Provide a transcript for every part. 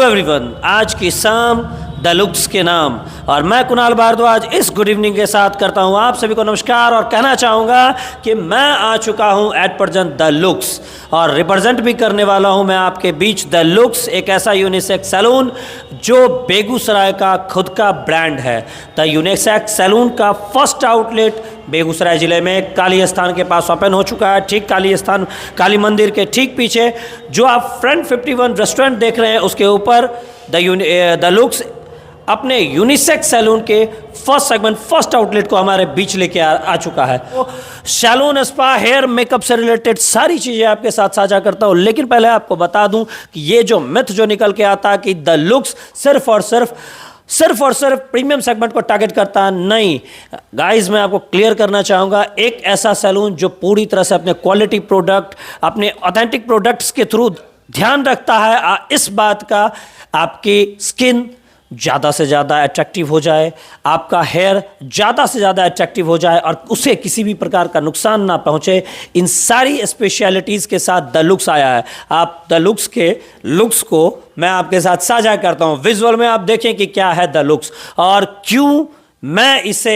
Everyone, आज की शाम द लुक्स के नाम और मैं कुणाल भारद्वाज इस गुड इवनिंग के साथ करता हूं आप सभी को नमस्कार और कहना चाहूँगा कि मैं आ चुका हूं एट प्रेजेंट द लुक्स और रिप्रेजेंट भी करने वाला हूं मैं आपके बीच द लुक्स, एक ऐसा यूनिसेक्स सैलून जो बेगूसराय का खुद का ब्रांड है। द यूनिसेक्स सैलून का फर्स्ट आउटलेट बेगूसराय ज़िले में काली स्थान के पास ओपन हो चुका है। ठीक काली स्थान काली मंदिर के ठीक पीछे जो आप फ्रंट 51 रेस्टोरेंट देख रहे हैं उसके ऊपर द लुक्स अपने यूनिसेक्स सैलून के फर्स्ट सेगमेंट फर्स्ट आउटलेट को हमारे बीच लेके आ चुका है। तो सैलून, स्पा, हेयर, मेकअप से रिलेटेड सारी चीज़ें आपके साथ साझा करता हूँ, लेकिन पहले आपको बता दूं कि ये जो मिथ जो निकल के आता है कि द लुक्स सिर्फ और सिर्फ प्रीमियम सेगमेंट को टारगेट करता है, नहीं गाइस, मैं आपको क्लियर करना चाहूँगा, एक ऐसा सैलून जो पूरी तरह से अपने क्वालिटी प्रोडक्ट, अपने ऑथेंटिक प्रोडक्ट्स के थ्रू ध्यान रखता है इस बात का आपकी स्किन ज़्यादा से ज़्यादा अट्रैक्टिव हो जाए, आपका हेयर ज़्यादा से ज़्यादा अट्रैक्टिव हो जाए और उसे किसी भी प्रकार का नुकसान ना पहुँचे। इन सारी स्पेशलिटीज़ के साथ द लुक्स आया है। आप द लुक्स के लुक्स को मैं आपके साथ साझा करता हूँ। विजुअल में आप देखें कि क्या है द लुक्स और क्यों मैं इसे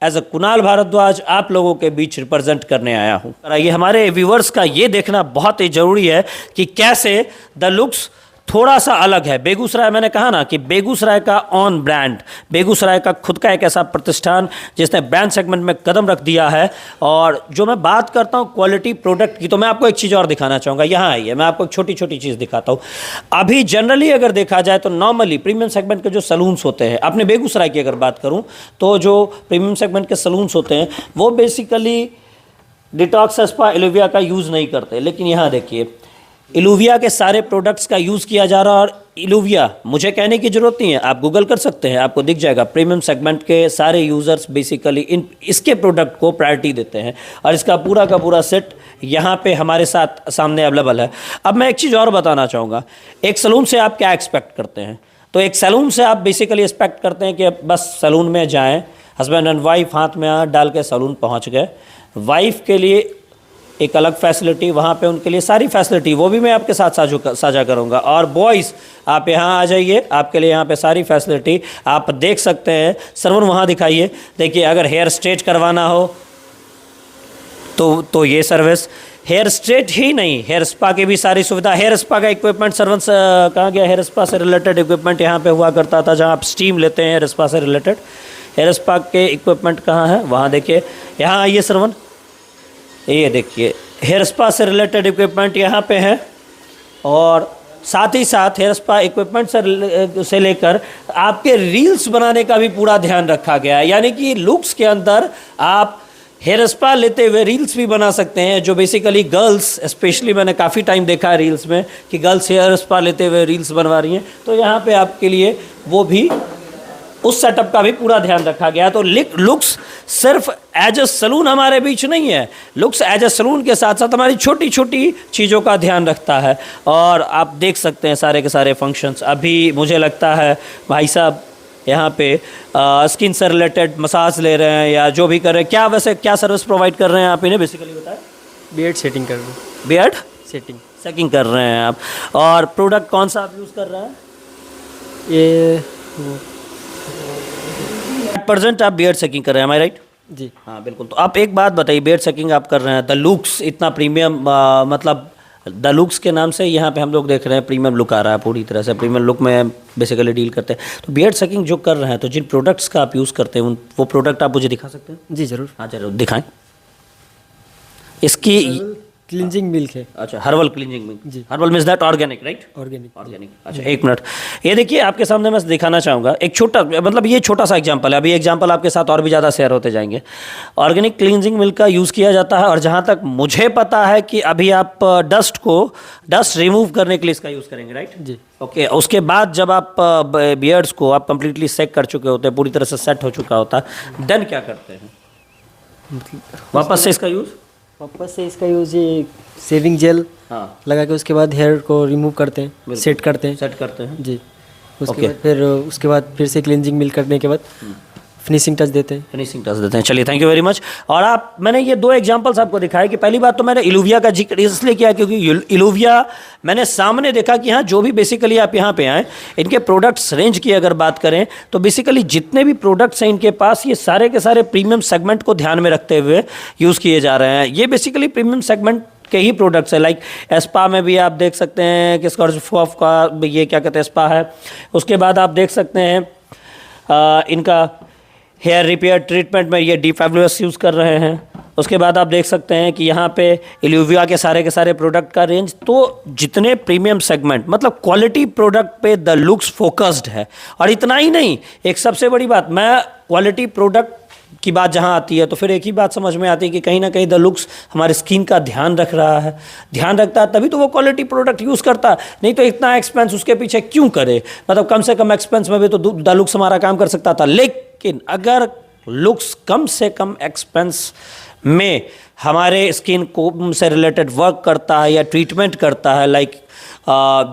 एज अ कुणाल भारद्वाज आप लोगों के बीच रिप्रेजेंट करने आया हूँ। ये हमारे व्यूवर्स का ये देखना बहुत ही ज़रूरी है कि कैसे द लुक्स थोड़ा सा अलग है। बेगूसराय, मैंने कहा ना कि बेगूसराय का ऑन ब्रांड, बेगूसराय का खुद का एक ऐसा प्रतिष्ठान जिसने ब्रांड सेगमेंट में कदम रख दिया है। और जो मैं बात करता हूँ क्वालिटी प्रोडक्ट की, तो मैं आपको एक चीज़ और दिखाना चाहूँगा। यहाँ आइए, मैं आपको एक छोटी छोटी चीज़ दिखाता हूँ। अभी जनरली अगर देखा जाए तो नॉर्मली प्रीमियम सेगमेंट के जो सलून्स होते हैं, अपने बेगूसराय की अगर बात करूँ तो जो प्रीमियम सेगमेंट के सलून्स होते हैं वो बेसिकली डिटॉक्स, स्पा, इलुविया का यूज़ नहीं करते। लेकिन यहाँ देखिए, इलुविया के सारे प्रोडक्ट्स का यूज़ किया जा रहा है और इलुविया मुझे कहने की ज़रूरत नहीं है, आप गूगल कर सकते हैं, आपको दिख जाएगा। प्रीमियम सेगमेंट के सारे यूज़र्स बेसिकली इसके प्रोडक्ट को प्रायोरिटी देते हैं और इसका पूरा का पूरा सेट यहाँ पे हमारे साथ सामने अवेलेबल है। अब मैं एक चीज़ और बताना चाहूँगा, एक सैलून से आप क्या एक्सपेक्ट करते हैं? तो एक सैलून से आप बेसिकली एक्सपेक्ट करते हैं कि बस सैलून में जाएँ, हस्बैंड एंड वाइफ हाथ में हाथ डाल के सैलून पहुँच गए। वाइफ के लिए एक अलग फैसिलिटी, वहाँ पे उनके लिए सारी फैसिलिटी वो भी मैं आपके साथ साझा करूँगा। और बॉयज़ आप यहाँ आ जाइए, आपके लिए यहाँ पे सारी फैसिलिटी आप देख सकते हैं। सर्वन वहाँ दिखाइए, देखिए अगर हेयर स्ट्रेट करवाना हो तो ये सर्विस, हेयर स्ट्रेट ही नहीं, हेयर स्पा की भी सारी सुविधा। हेयर स्पा का इक्विपमेंट सर्वन कहाँ गया? हेयर स्पा से रिलेटेड इक्विपमेंट यहाँ पे हुआ करता था, जहाँ आप स्टीम लेते हैं हेयर स्पा से रिलेटेड। हेयर स्पा के इक्विपमेंट कहाँ है? वहाँ देखिए, यहाँ आइए सर्वन, ये देखिए हेयर स्पा से रिलेटेड इक्विपमेंट यहाँ पे है। और साथ ही साथ हेयर स्पा इक्विपमेंट से लेकर आपके रील्स बनाने का भी पूरा ध्यान रखा गया है। यानी कि लुक्स के अंदर आप हेयर स्पा लेते हुए रील्स भी बना सकते हैं, जो बेसिकली गर्ल्स, स्पेशली मैंने काफ़ी टाइम देखा है रील्स में कि गर्ल्स हेयर स्पा लेते हुए रील्स बनवा रही हैं। तो यहाँ पे आपके लिए वो भी उस सेटअप का भी पूरा ध्यान रखा गया। तो लुक्स सिर्फ एज अ सलून हमारे बीच नहीं है, लुक्स एज अ सलून के साथ साथ हमारी छोटी छोटी चीज़ों का ध्यान रखता है। और आप देख सकते हैं सारे के सारे फंक्शंस। अभी मुझे लगता है भाई साहब यहाँ पे स्किन से रिलेटेड मसाज ले रहे हैं या जो भी कर रहे हैं। क्या वैसे क्या सर्विस प्रोवाइड कर रहे हैं आप इन्हें? बेसिकली बताएं। बियर्ड सेटिंग कर रहे हैं। बियर्ड सेटिंग कर रहे हैं आप। और प्रोडक्ट कौन सा आप यूज़ कर रहे हैं? ये परसेंट आप बियर्ड सेकिंग कर रहे हैं, एम आई राइट? जी हाँ बिल्कुल। तो आप एक बात बताइए, बियर्ड सेकिंग आप कर रहे हैं, द लुक्स इतना प्रीमियम, मतलब द लुक्स के नाम से यहाँ पे हम लोग देख रहे हैं प्रीमियम लुक आ रहा है, पूरी तरह से प्रीमियम लुक में बेसिकली डील करते हैं। तो बियर्ड सेकिंग जो कर रहे हैं, तो जिन प्रोडक्ट्स का आप यूज़ करते हैं वो प्रोडक्ट आप मुझे दिखा सकते हैं? जी ज़रूर। हाँ जरूर दिखाएं। इसकी क्लींजिंग मिल्क है। अच्छा, हर्बल क्लींजिंग मिल्क। जी। Herbal means that organic, right? Organic. अच्छा एक मिनट, ये देखिए आपके सामने मैं दिखाना चाहूँगा एक छोटा, मतलब ये छोटा सा एग्जांपल है। अभी एग्जांपल आपके साथ और भी ज़्यादा शेयर होते जाएंगे। ऑर्गेनिक क्लींजिंग मिल्क का यूज़ किया जाता है और जहाँ तक मुझे पता है कि अभी आप डस्ट रिमूव करने के लिए इसका यूज़ करेंगे, राइट? जी। ओके, उसके बाद जब आप बियर्ड्स को आप कंप्लीटली सेक कर चुके होते हैं, पूरी तरह से सेट हो चुका होता है, देन क्या करते हैं? वापस से इसका यूज़ ये सेविंग जेल लगा के उसके बाद हेयर को रिमूव करते हैं, सेट करते हैं जी। उसके बाद फिर से क्लींजिंग मिल्क करने के बाद फिनिशिंग टच देते हैं। फिनिशिंग टच देते हैं। चलिए, थैंक यू वेरी मच। और मैंने ये 2 एग्जांपल्स आपको दिखाए कि पहली बात तो मैंने इलुविया का जिक्र इसलिए किया क्योंकि इलुविया मैंने सामने देखा कि हाँ, जो भी बेसिकली आप यहाँ पे आए, इनके प्रोडक्ट्स रेंज की अगर बात करें तो बेसिकली जितने भी प्रोडक्ट्स हैं इनके पास, ये सारे के सारे प्रीमियम सेगमेंट को ध्यान में रखते हुए यूज़ किए जा रहे हैं। ये बेसिकली प्रीमियम सेगमेंट के ही प्रोडक्ट्स है। लाइक एस्पा में भी आप देख सकते हैं कि स्कॉर्चफॉफ का ये क्या कहते हैं, एस्पा है। उसके बाद आप देख सकते हैं इनका हेयर रिपेयर ट्रीटमेंट में ये डीफैबुलस यूज़ कर रहे हैं। उसके बाद आप देख सकते हैं कि यहाँ पे इल्यूविया के सारे प्रोडक्ट का रेंज, तो जितने प्रीमियम सेगमेंट मतलब क्वालिटी प्रोडक्ट पे द लुक्स फोकस्ड है। और इतना ही नहीं, एक सबसे बड़ी बात, मैं क्वालिटी प्रोडक्ट की बात जहाँ आती है तो फिर एक ही बात समझ में आती है कि कहीं ना कहीं द लुक्स हमारे स्किन का ध्यान रख रहा है, ध्यान रखता है, तभी तो वो क्वालिटी प्रोडक्ट यूज़ करता है। नहीं तो इतना एक्सपेंस उसके पीछे क्यों करे, मतलब कम से कम एक्सपेंस में भी तो द लुक्स हमारा काम कर सकता था। लेकिन अगर लुक्स कम से कम एक्सपेंस में हमारे स्किन को से रिलेटेड वर्क करता है या ट्रीटमेंट करता है, लाइक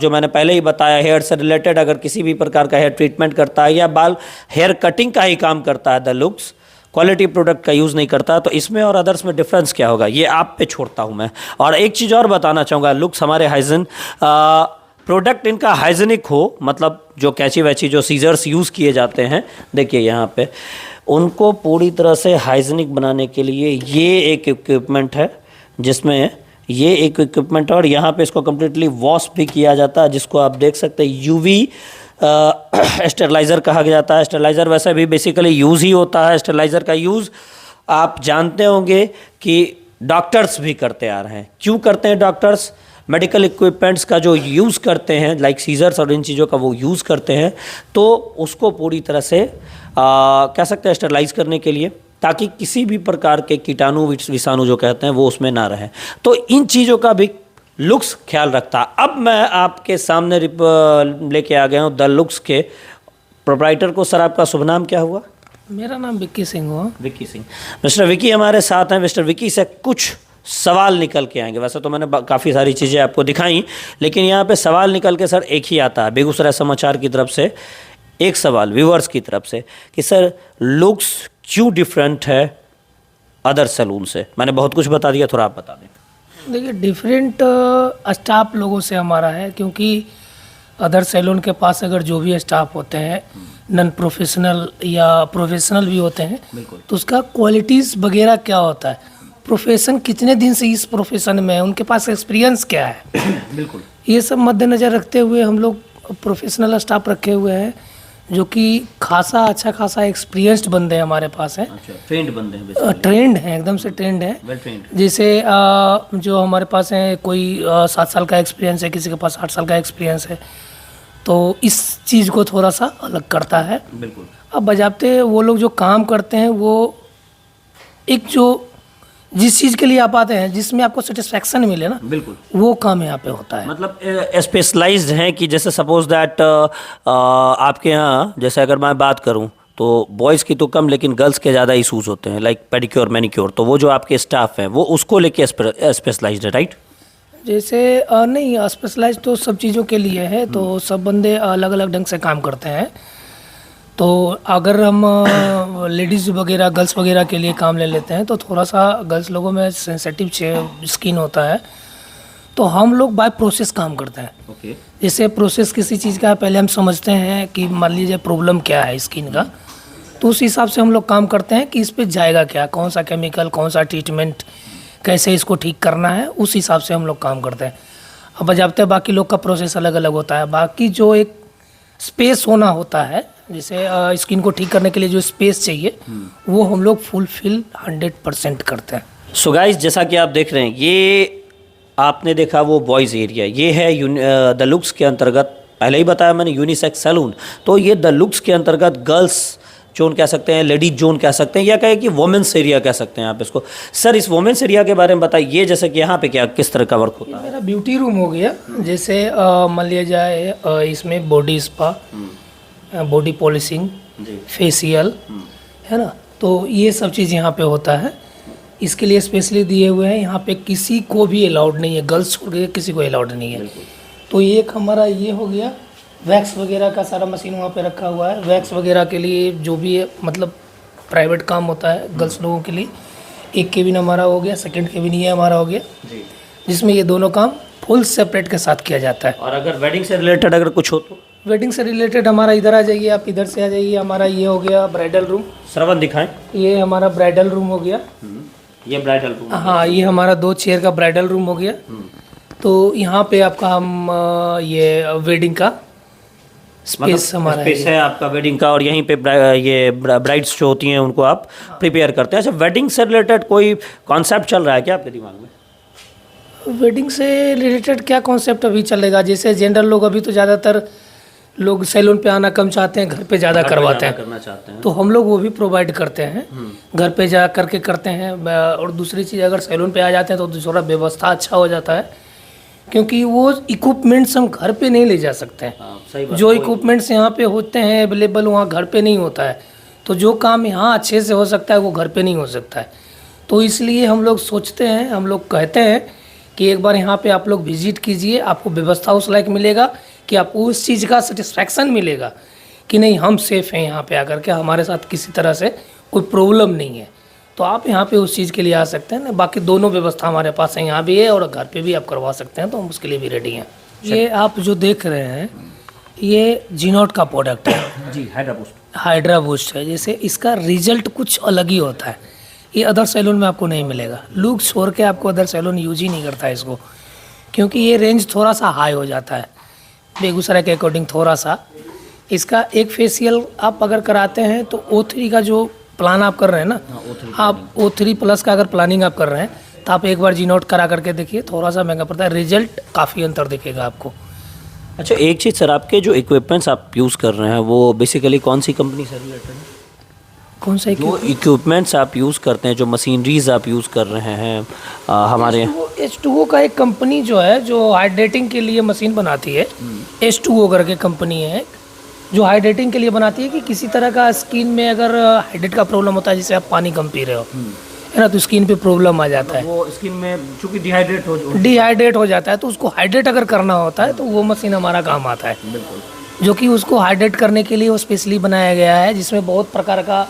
जो मैंने पहले ही बताया, हेयर से रिलेटेड अगर किसी भी प्रकार का हेयर ट्रीटमेंट करता है या बाल हेयर कटिंग का ही काम करता है, द लुक्स क्वालिटी प्रोडक्ट का यूज़ नहीं करता, तो इसमें और अदर्स में डिफरेंस क्या होगा, ये आप पे छोड़ता हूँ मैं। और एक चीज़ और बताना चाहूँगा, लुक्स हमारे हाइजीन प्रोडक्ट इनका हाइजीनिक हो, मतलब जो कैंची वैची जो सीजर्स यूज़ किए जाते हैं, देखिए यहाँ पे उनको पूरी तरह से हाइजीनिक बनाने के लिए ये एक इक्विपमेंट है, जिसमें ये एक इक्विपमेंट है और यहाँ पे इसको कम्प्लीटली वॉश भी किया जाता है, जिसको आप देख सकते हैं यूवी स्टेरलाइज़र कहा जाता है। स्टेरलाइज़र वैसे भी बेसिकली यूज़ ही होता है। स्टेरलाइज़र का यूज़ आप जानते होंगे कि डॉक्टर्स भी करते आ रहे हैं। क्यों करते हैं डॉक्टर्स? मेडिकल इक्विपमेंट्स का जो यूज़ करते हैं, लाइक सीजर्स और इन चीज़ों का वो यूज़ करते हैं, तो उसको पूरी तरह से कह सकते हैं स्टेरलाइज करने के लिए, ताकि किसी भी प्रकार के कीटाणु विषाणु जो कहते हैं वो उसमें ना रहे। तो इन चीज़ों का भी लुक्स ख्याल रखता। अब मैं आपके सामने लेके आ गया हूँ द लुक्स के प्रोप्राइटर को। सर, आपका शुभ नाम क्या हुआ? मेरा नाम विक्की सिंह हुआ। विक्की सिंह। मिस्टर विक्की हमारे साथ हैं। मिस्टर विक्की से कुछ सवाल निकल के आएंगे। वैसे तो मैंने काफ़ी सारी चीज़ें आपको दिखाई, लेकिन यहाँ पे सवाल निकल के सर एक ही आता है बेगूसराय समाचार की तरफ से। एक सवाल व्यूअर्स की तरफ से कि सर लुक्स क्यों डिफरेंट है अदर सैलून से? मैंने बहुत कुछ बता दिया, थोड़ा आप बता दें। देखिए, डिफरेंट स्टाफ लोगों से हमारा है, क्योंकि अदर सैलून के पास अगर जो भी स्टाफ होते हैं नॉन प्रोफेशनल या प्रोफेशनल भी होते हैं, तो उसका क्वालिटीज़ वगैरह क्या होता है, प्रोफेशन कितने दिन से इस प्रोफेशन में है, उनके पास एक्सपीरियंस क्या है, बिल्कुल ये सब मद्देनज़र रखते हुए हम लोग प्रोफेशनल स्टाफ रखे हुए हैं, जो कि अच्छा खासा एक्सपीरियंस्ड बंदे हैं हमारे पास हैं। अच्छा, ट्रेंड बंदे हैं, ट्रेंड हैं, एकदम से ट्रेंड है। Well trained. जैसे जो हमारे पास है, कोई 7 साल का एक्सपीरियंस है, किसी के पास 8 साल का एक्सपीरियंस है, तो इस चीज़ को थोड़ा सा अलग करता है। बिल्कुल। अब बजाते वो लोग जो काम करते हैं, वो एक जो जिस चीज़ के लिए आप आते हैं, जिसमें आपको सेटिस्फैक्शन मिले ना, बिल्कुल, वो काम यहाँ पे होता है। मतलब स्पेशलाइज्ड हैं कि जैसे सपोज दैट आपके यहाँ जैसे अगर मैं बात करूँ तो बॉयज़ की तो कम, लेकिन गर्ल्स के ज़्यादा इशूज़ होते हैं, लाइक पेडिक्योर मैनिक्योर, तो वो जो आपके स्टाफ हैं वो उसको लेके स्पेशलाइज्ड है, राइट? जैसे नहीं, स्पेशलाइज तो सब चीज़ों के लिए है, तो सब बंदे अलग अलग ढंग से काम करते हैं। तो अगर हम लेडीज़ वगैरह गर्ल्स वगैरह के लिए काम ले लेते हैं, तो थोड़ा सा गर्ल्स लोगों में सेंसिटिव स्किन होता है, तो हम लोग बाय प्रोसेस काम करते हैं। ओके। जैसे प्रोसेस किसी चीज़ का पहले हम समझते हैं कि मान लीजिए प्रॉब्लम क्या है स्किन का, तो उस हिसाब से हम लोग काम करते हैं कि इस पे जाएगा क्या, कौन सा केमिकल, कौन सा ट्रीटमेंट, कैसे इसको ठीक करना है, उस हिसाब से हम लोग काम करते हैं। अब बजाते बाकी लोग का प्रोसेस अलग अलग होता है। बाकी जो एक स्पेस होना होता है, जैसे स्किन को ठीक करने के लिए जो स्पेस चाहिए, वो हम लोग फुलफिल 100% करते हैं। सो गाइस, जैसा कि आप देख रहे हैं, ये आपने देखा वो बॉयज़ एरिया, ये है द लुक्स के अंतर्गत, पहले ही बताया मैंने, यूनिसेक्स सैलून। तो ये द लुक्स के अंतर्गत गर्ल्स जोन कह सकते हैं, लेडीज जोन कह सकते हैं, या कहे कि वोमेंस एरिया कह सकते हैं आप इसको। सर, इस वोमेंस एरिया के बारे में बताइए, जैसे कि यहाँ पे क्या किस तरह का वर्क होता है? मेरा ब्यूटी रूम हो गया। जैसे मान लिया जाए इसमें body spa, body polishing, facial, है ना, तो ये सब चीज़ यहाँ पे होता है। इसके लिए स्पेशली दिए हुए हैं। यहाँ पे किसी को भी अलाउड नहीं है, गर्ल्स को किसी को अलाउड नहीं है। तो ये एक हमारा ये हो गया। वैक्स वगैरह का सारा मशीन वहाँ पे रखा हुआ है। वैक्स वगैरह के लिए जो भी है, मतलब प्राइवेट काम होता है गर्ल्स लोगों के लिए। एक केबिन हमारा हो गया, सेकंड केबिन ये हमारा हो गया, जी। जिसमें ये दोनों काम फुल सेपरेट के साथ किया जाता है। और अगर वेडिंग से रिलेटेड अगर कुछ हो तो वेडिंग से रिलेटेड हमारा इधर आ जाइए, आप इधर से आ जाइए, हमारा ये हो गया ब्राइडल रूम, श्रवण दिखाएं। ये हमारा ब्राइडल रूम हो गया। ये ब्राइडल रूम। हाँ, ये हमारा 2 चेयर का ब्राइडल रूम हो गया। तो यहाँ पे आपका हम ये वेडिंग का स्पेस हमारा स्पेस है आपका वेडिंग का, और यहीं पे ये ब्राइड्स जो होती हैं उनको आप प्रिपेयर करते हैं। अच्छा, वेडिंग से रिलेटेड कोई कॉन्सेप्ट चल रहा है क्या आपके दिमाग में? वेडिंग से रिलेटेड क्या कॉन्सेप्ट अभी चलेगा? जैसे जनरल लोग अभी तो ज़्यादातर लोग सैलून पे आना कम चाहते हैं, घर पे ज़्यादा करवाते हैं, करना चाहते हैं। तो हम लोग वो भी प्रोवाइड करते हैं, घर पे जा करके करते हैं। और दूसरी चीज़, अगर सैलून पे आ जाते हैं तो दूसरा व्यवस्था अच्छा हो जाता है, क्योंकि वो इक्विपमेंट्स हम घर पे नहीं ले जा सकते हैं। सही बात। जो इक्विपमेंट्स यहाँ पे होते हैं अवेलेबल, वहाँ घर पे नहीं होता है। तो जो काम यहाँ अच्छे से हो सकता है वो घर पे नहीं हो सकता है। तो इसलिए हम लोग सोचते हैं, हम लोग कहते हैं कि एक बार यहाँ पे आप लोग विजिट कीजिए, आपको व्यवस्था उस लायक मिलेगा कि आपको उस चीज़ का सेटिस्फैक्शन मिलेगा कि नहीं, हम सेफ़ हैं यहाँ पे आकर के, हमारे साथ किसी तरह से कोई प्रॉब्लम नहीं है। तो आप यहाँ पे उस चीज़ के लिए आ सकते हैं ना। बाकी दोनों व्यवस्था हमारे पास है, यहाँ भी है और घर पे भी आप करवा सकते हैं, तो हम उसके लिए भी रेडी हैं। ये आप जो देख रहे हैं ये जीनोट का प्रोडक्ट है जी, हाइड्रा बूस्ट है। जैसे इसका रिजल्ट कुछ अलग ही होता है, ये अदर सैलून में आपको नहीं मिलेगा। लुक छोड़ के आपको अदर सैलून यूज ही नहीं करता है इसको, क्योंकि ये रेंज थोड़ा सा हाई हो जाता है बेगूसराय के अकॉर्डिंग थोड़ा सा। इसका एक फेशियल आप अगर कराते हैं तो O3 का जो प्लान आप कर रहे हैं ना, आप O3 प्लस का अगर प्लानिंग आप कर रहे हैं तो आप एक बार जीनोट करा करके देखिए, थोड़ा सा महंगा पड़ता है, रिजल्ट काफ़ी अंतर दिखेगा आपको। अच्छा, एक चीज़ सर, आपके जो इक्विपमेंट्स आप यूज़ कर रहे हैं वो बेसिकली कौन सी कंपनी से रिलेटेड है? कौन सा जो इक्विपमेंट्स आप यूज़ करते हैं, जो मशीनरीज आप यूज़ कर रहे हैं हमारे H2O का एक कंपनी जो है, जो हाइड्रेटिंग के लिए मशीन बनाती है, H2O करके कंपनी है जो हाइड्रेटिंग के लिए बनाती है कि किसी तरह का स्किन में अगर हाइड्रेट का प्रॉब्लम होता है, जैसे आप पानी कम पी रहे हो है ना, तो स्किन पे प्रॉब्लम आ जाता है, वो स्किन में चूँकि डिहाइड्रेट हो जाता है, तो उसको हाइड्रेट अगर करना होता है तो वो मशीन हमारा काम आता है। जो कि उसको हाइड्रेट करने के लिए वो स्पेशली बनाया गया है, जिसमें बहुत प्रकार का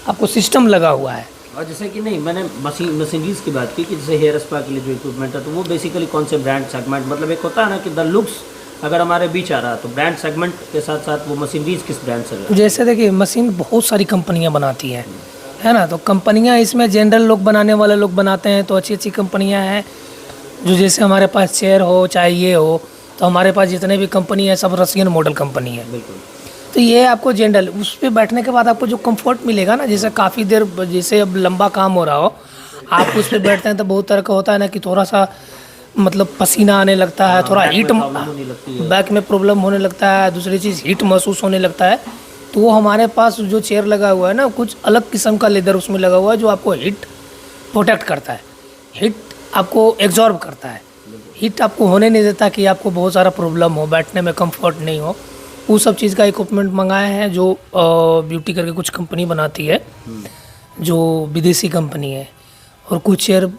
आपको सिस्टम लगा हुआ है। और जैसे कि नहीं, मैंने मशीनरीज की बात की कि जैसे हेयर स्पा के लिए जो इक्विपमेंट है, तो वो बेसिकली कौन से ब्रांड सेगमेंट, मतलब एक होता है ना कि द लुक्स अगर हमारे बीच आ रहा है तो ब्रांड सेगमेंट के साथ साथ वो मशीनरीज किस ब्रांड से? जैसे देखिए, मशीन बहुत सारी कंपनियां बनाती हैं, है ना, तो कंपनियां इसमें जनरल लोग बनाने वाले लोग बनाते हैं, तो अच्छी अच्छी कंपनियां हैं। जो जैसे हमारे पास चेयर हो चाहे ये हो, तो हमारे पास जितने भी कंपनी है सब रशियन मॉडल कंपनी है। बिल्कुल। तो ये आपको जनरल, उस पर बैठने के बाद आपको जो कंफर्ट मिलेगा ना, जैसे काफ़ी देर, जैसे अब लंबा काम हो रहा हो, आप उस पर बैठते हैं तो बहुत तरह का होता है ना कि थोड़ा सा मतलब पसीना आने लगता है, थोड़ा हीट, बैक में प्रॉब्लम होने लगता है, दूसरी चीज़ हीट महसूस होने लगता है। तो वो हमारे पास जो चेयर लगा हुआ है ना, कुछ अलग किस्म का लेदर उसमें लगा हुआ है जो आपको हीट प्रोटेक्ट करता है, हीट आपको एब्जॉर्ब करता है, हीट आपको होने नहीं देता कि आपको बहुत सारा प्रॉब्लम हो, बैठने में कंफर्ट नहीं हो। वो सब चीज़ का इक्विपमेंट मंगाए हैं जो ब्यूटी करके कुछ कंपनी बनाती है, जो विदेशी कंपनी है। और कुछ चेयर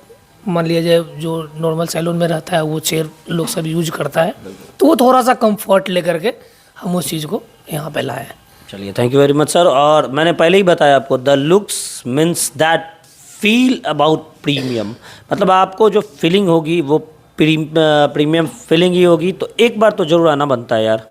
मान लिया जाए जो नॉर्मल सैलून में रहता है वो चेयर लोग सब यूज करता है, तो वो थोड़ा सा कंफर्ट लेकर के हम उस चीज़ को यहाँ पे लाए। चलिए, thank you very much sir. और मैंने पहले ही बताया आपको, the looks means that feel about premium, मतलब आपको जो फीलिंग होगी वो प्रीमियम फीलिंग ही होगी। तो एक बार तो ज़रूर आना बनता है यार।